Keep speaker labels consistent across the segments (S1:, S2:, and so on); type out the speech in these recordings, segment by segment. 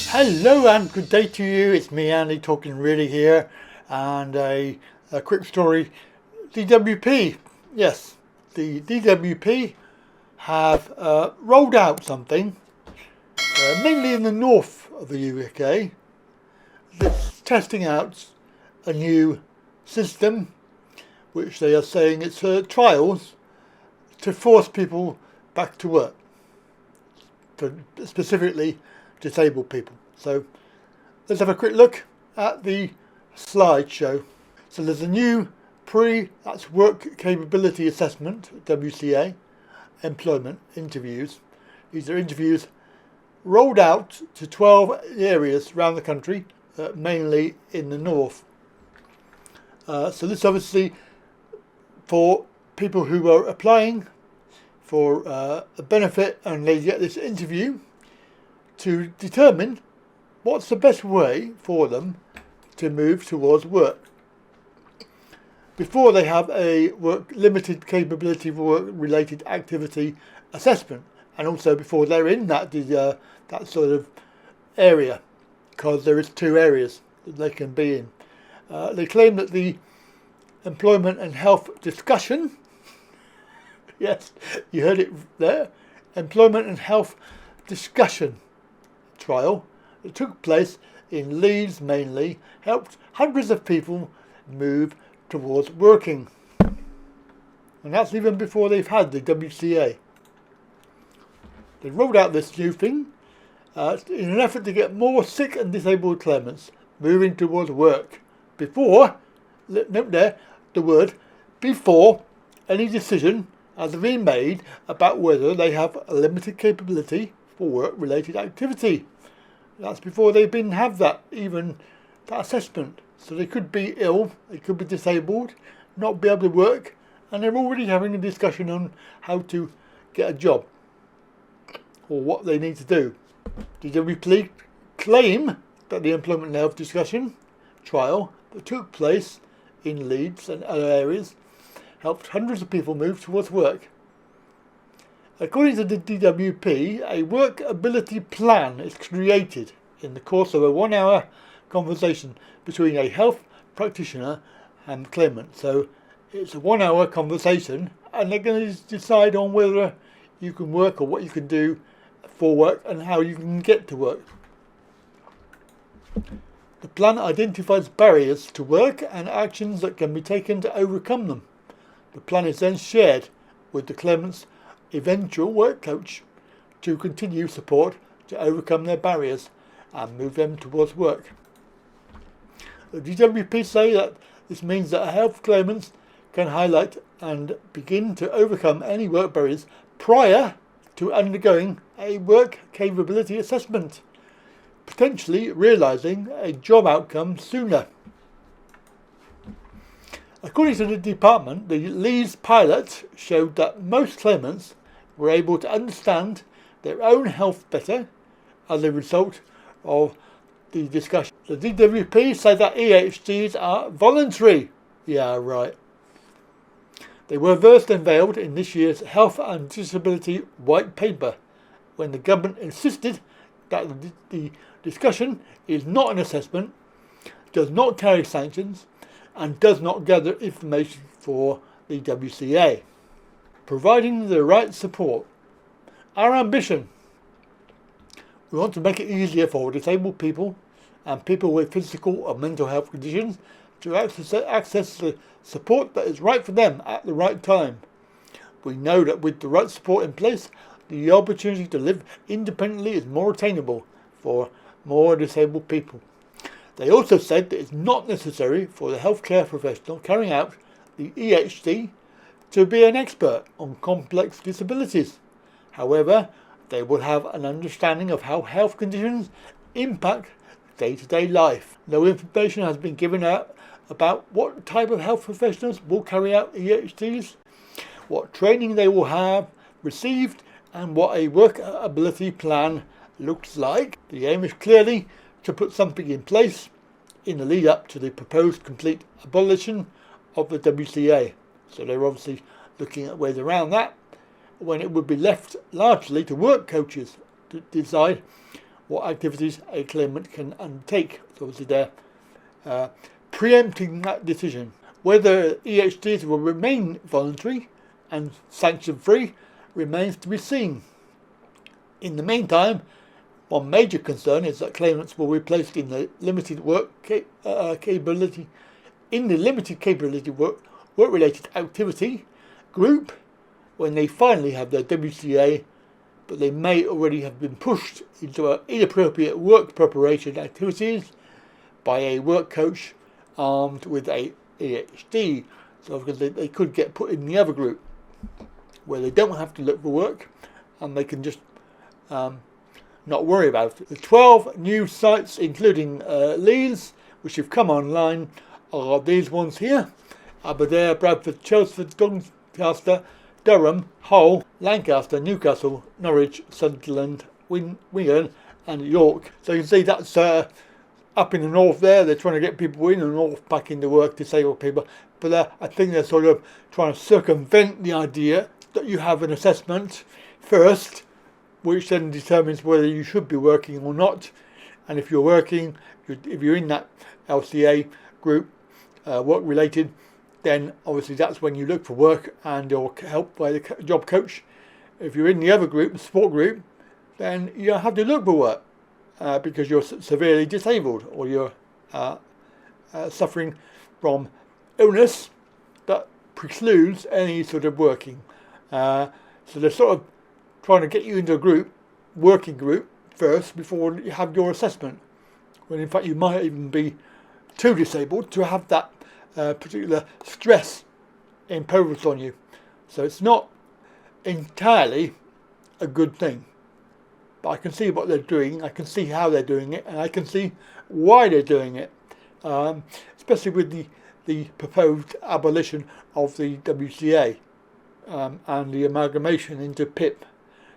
S1: Hello and good day to you. It's me, Andy, talking really here, and a quick story. DWP, yes, the DWP have rolled out something, mainly in the north of the UK, that's testing out a new system, which they are saying it's trials to force people back to work, specifically disabled people. So let's have a quick look at the slideshow. So there's a new that's work capability assessment, WCA, employment interviews. These are interviews rolled out to 12 areas around the country, mainly in the north. So this obviously for people who are applying for a benefit, and they get this interview to determine what's the best way for them to move towards work before they have a limited capability for work related activity assessment, and also before they're in that sort of area, because there is 2 areas that they can be in. They claim that the employment and health discussion, yes, you heard it there, employment and health discussion trial that took place in Leeds mainly, helped hundreds of people move towards working. And that's even before they've had the WCA. They rolled out this new thing in an effort to get more sick and disabled claimants moving towards work before, note there, the word before, any decision has been made about whether they have a limited capability for work-related activity. That's before they've been have that assessment. So they could be ill, they could be disabled, not be able to work, and they're already having a discussion on how to get a job or what they need to do. DWP claim that the employment and health discussion trial that took place in Leeds and other areas helped hundreds of people move towards work. According to the DWP, a work ability plan is created in the course of a 1-hour conversation between a health practitioner and the claimant. So it's a 1-hour conversation, and they're going to decide on whether you can work or what you can do for work and how you can get to work. The plan identifies barriers to work and actions that can be taken to overcome them. The plan is then shared with the claimant's eventual work coach to continue support to overcome their barriers and move them towards work. The DWP say that this means that health claimants can highlight and begin to overcome any work barriers prior to undergoing a work capability assessment, potentially realising a job outcome sooner. According to the department, the Leeds pilot showed that most claimants were able to understand their own health better as a result of the discussion. The DWP said that EHDs are voluntary. Yeah, right. They were first unveiled in this year's Health and Disability White Paper, when the government insisted that the discussion is not an assessment, does not carry sanctions, and does not gather information for the WCA. Providing the right support. Our ambition. We want to make it easier for disabled people and people with physical or mental health conditions to access the support that is right for them at the right time. We know that with the right support in place, the opportunity to live independently is more attainable for more disabled people. They also said that it's not necessary for the healthcare professional carrying out the EHD to be an expert on complex disabilities. However, they will have an understanding of how health conditions impact day-to-day life. No information has been given out about what type of health professionals will carry out EHDs, what training they will have received, and what a workability plan looks like. The aim is clearly to put something in place in the lead up to the proposed complete abolition of the WCA. So they're obviously looking at ways around that, when it would be left largely to work coaches to decide what activities a claimant can undertake. So obviously they're preempting that decision. Whether EHDs will remain voluntary and sanction-free remains to be seen. In the meantime, one major concern is that claimants will be placed in the limited capability work-related activity group when they finally have their WCA, but they may already have been pushed into inappropriate work preparation activities by a work coach armed with a EHD. So because they could get put in the other group where they don't have to look for work and they can just not worry about it. The 12 new sites, including Leeds, which have come online, are these ones here: Aberdare, Bradford, Chelmsford, Doncaster, Durham, Hull, Lancaster, Newcastle, Norwich, Sunderland, Wigan and York. So you can see that's up in the north there. They're trying to get people in the north back into work, disabled people. But I think they're sort of trying to circumvent the idea that you have an assessment first, which then determines whether you should be working or not. And if you're working, if you're in that LCA group, work-related, then obviously that's when you look for work and you're helped by the job coach. If you're in the other group, the support group, then you have to look for work because you're severely disabled or you're suffering from illness that precludes any sort of working. So they're sort of trying to get you into a working group first before you have your assessment, when in fact you might even be too disabled to have that particular stress imposed on you. So it's not entirely a good thing. But I can see what they're doing, I can see how they're doing it, and I can see why they're doing it. Especially with the proposed abolition of the WCA and the amalgamation into PIP.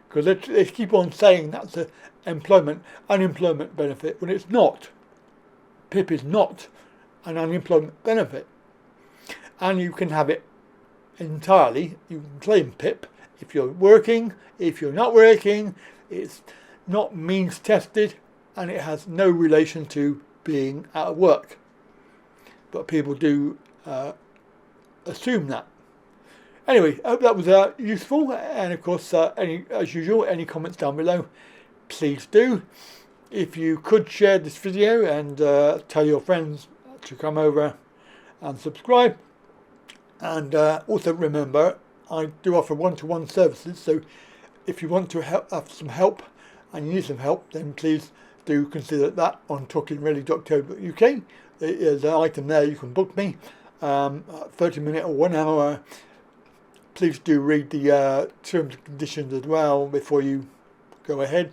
S1: Because they keep on saying that's an unemployment benefit, when it's not. PIP is not an unemployment benefit. And you can have it entirely. You can claim PIP if you're working, if you're not working. It's not means tested and it has no relation to being out of work. But people do assume that. Anyway, I hope that was useful, and of course, as usual, any comments down below, please do. If you could share this video and tell your friends to come over and subscribe. And also remember, I do offer one-to-one services, so if you want to have some help and you need some help, then please do consider that on talkinready.co.uk. There's an item there you can book me, 30-minute or 1 hour. Please do read the terms and conditions as well before you go ahead.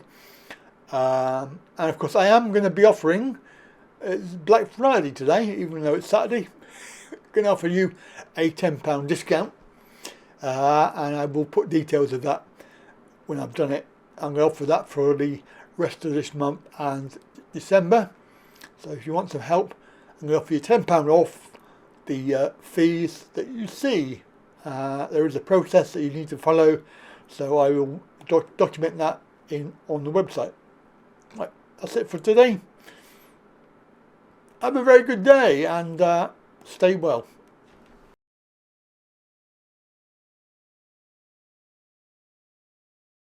S1: And of course I am going to be offering, it's Black Friday today, even though it's Saturday, going to offer you a £10 discount. And I will put details of that when I've done it. I'm going to offer that for the rest of this month and December. So if you want some help, I'm going to offer you £10 off the fees that you see. There is a process that you need to follow, so I will document that on the website. Right, that's it for today. Have a very good day and stay well.